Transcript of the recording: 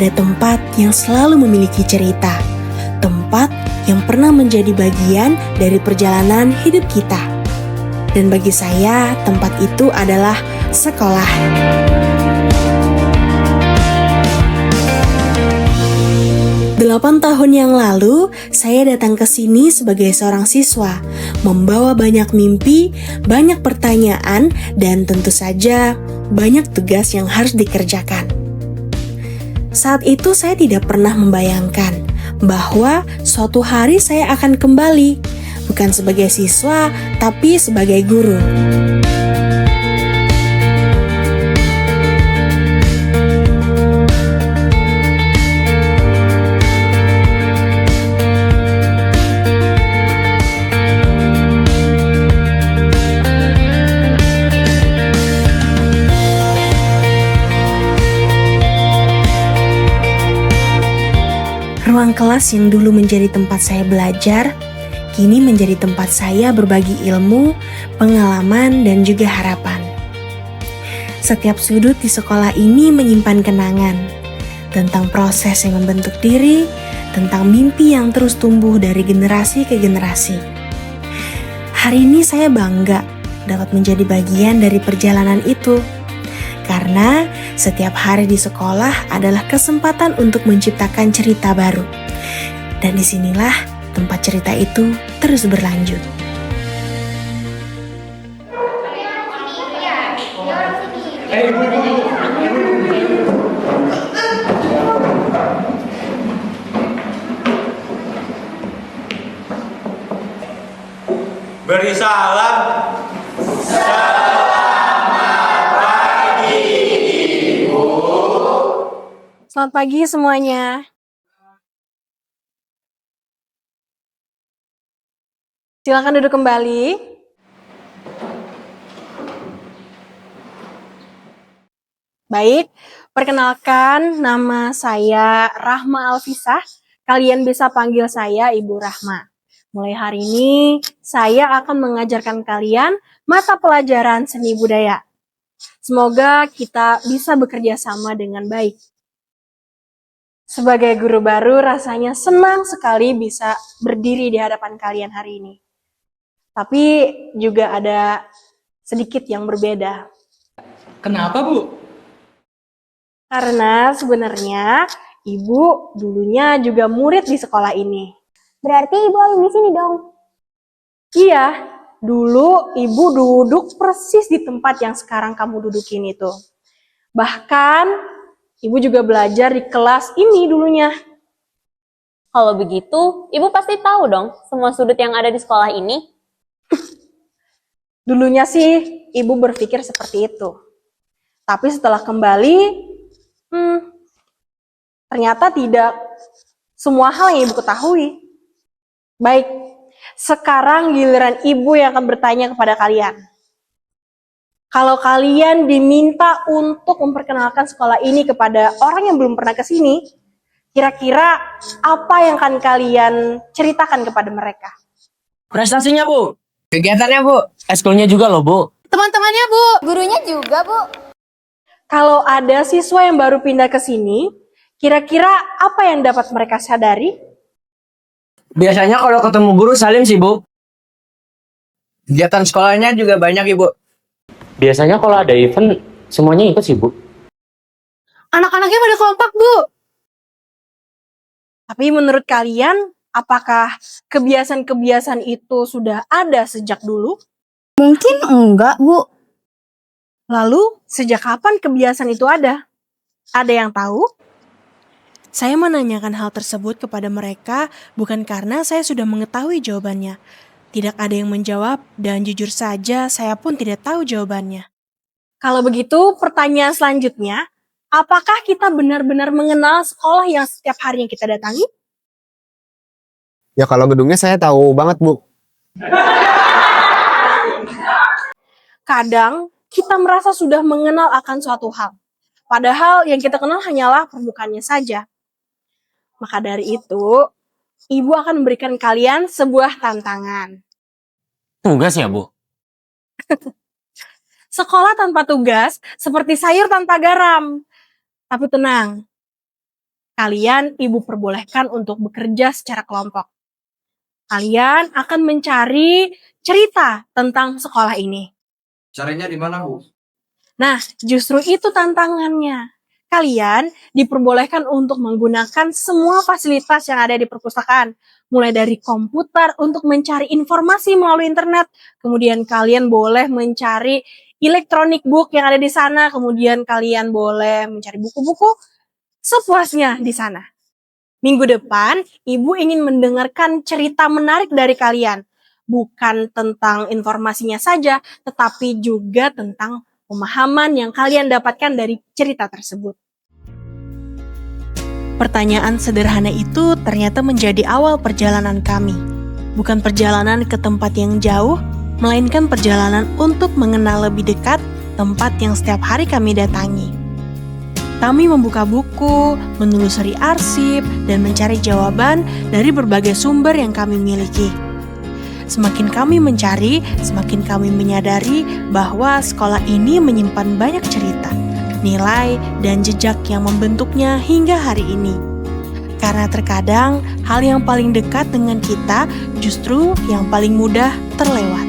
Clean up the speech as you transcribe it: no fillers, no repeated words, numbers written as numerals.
ada tempat yang selalu memiliki cerita. Tempat yang pernah menjadi bagian dari perjalanan hidup kita. Dan bagi saya, tempat itu adalah sekolah. Delapan tahun yang lalu, saya datang ke sini sebagai seorang siswa, membawa banyak mimpi, banyak pertanyaan, dan tentu saja banyak tugas yang harus dikerjakan. Saat itu saya tidak pernah membayangkan bahwa suatu hari saya akan kembali, bukan sebagai siswa, tapi sebagai guru. Ruang kelas yang dulu menjadi tempat saya belajar, kini menjadi tempat saya berbagi ilmu, pengalaman, dan juga harapan. Setiap sudut di sekolah ini menyimpan kenangan tentang proses yang membentuk diri, tentang mimpi yang terus tumbuh dari generasi ke generasi. Hari ini saya bangga dapat menjadi bagian dari perjalanan itu. Karena setiap hari di sekolah adalah kesempatan untuk menciptakan cerita baru. Dan disinilah tempat cerita itu terus berlanjut. Beri salam. Selamat pagi semuanya. Silakan duduk kembali. Baik, perkenalkan nama saya Rahma Alfisah. Kalian bisa panggil saya Ibu Rahma. Mulai hari ini, saya akan mengajarkan kalian mata pelajaran seni budaya. Semoga kita bisa bekerja sama dengan baik. Sebagai guru baru, rasanya senang sekali bisa berdiri di hadapan kalian hari ini. Tapi juga ada sedikit yang berbeda. Kenapa, Bu? Karena sebenarnya Ibu dulunya juga murid di sekolah ini. Berarti Ibu alumni sini dong? Iya, dulu Ibu duduk persis di tempat yang sekarang kamu dudukin itu. Bahkan Ibu juga belajar di kelas ini dulunya. Kalau begitu, Ibu pasti tahu dong semua sudut yang ada di sekolah ini. Dulunya sih Ibu berpikir seperti itu. Tapi setelah kembali, ternyata tidak semua hal yang Ibu ketahui. Baik, sekarang giliran Ibu yang akan bertanya kepada kalian. Kalau kalian diminta untuk memperkenalkan sekolah ini kepada orang yang belum pernah ke sini, kira-kira apa yang akan kalian ceritakan kepada mereka? Prestasinya, Bu. Kegiatannya, Bu. Eskulnya juga loh, Bu. Teman-temannya, Bu. Gurunya juga, Bu. Kalau ada siswa yang baru pindah ke sini, kira-kira apa yang dapat mereka sadari? Biasanya kalau ketemu guru salim sih, Bu. Kegiatan sekolahnya juga banyak, Ibu. Biasanya kalau ada event, semuanya ikut sih, Bu. Anak-anaknya pada kompak, Bu. Tapi menurut kalian, apakah kebiasaan-kebiasaan itu sudah ada sejak dulu? Mungkin enggak, Bu. Lalu, sejak kapan kebiasaan itu ada? Ada yang tahu? Saya menanyakan hal tersebut kepada mereka bukan karena saya sudah mengetahui jawabannya. Tidak ada yang menjawab dan jujur saja saya pun tidak tahu jawabannya. Kalau begitu, pertanyaan selanjutnya, apakah kita benar-benar mengenal sekolah yang setiap harinya kita datangi? Ya kalau gedungnya saya tahu banget, Bu. Kadang kita merasa sudah mengenal akan suatu hal. Padahal yang kita kenal hanyalah permukaannya saja. Maka dari itu, Ibu akan memberikan kalian sebuah tantangan. Tugas ya, Bu? Sekolah tanpa tugas seperti sayur tanpa garam. Tapi tenang, kalian ibu perbolehkan untuk bekerja secara kelompok. Kalian akan mencari cerita tentang sekolah ini. Caranya di mana, Bu? Nah, justru itu tantangannya. Kalian diperbolehkan untuk menggunakan semua fasilitas yang ada di perpustakaan. Mulai dari komputer untuk mencari informasi melalui internet. Kemudian kalian boleh mencari electronic book yang ada di sana. Kemudian kalian boleh mencari buku-buku sepuasnya di sana. Minggu depan, Ibu ingin mendengarkan cerita menarik dari kalian. Bukan tentang informasinya saja, tetapi juga tentang pemahaman yang kalian dapatkan dari cerita tersebut. Pertanyaan sederhana itu ternyata menjadi awal perjalanan kami. Bukan perjalanan ke tempat yang jauh, melainkan perjalanan untuk mengenal lebih dekat tempat yang setiap hari kami datangi. Kami membuka buku, menelusuri arsip, dan mencari jawaban dari berbagai sumber yang kami miliki. Semakin kami mencari, semakin kami menyadari bahwa sekolah ini menyimpan banyak cerita, nilai, dan jejak yang membentuknya hingga hari ini. Karena terkadang hal yang paling dekat dengan kita justru yang paling mudah terlewat.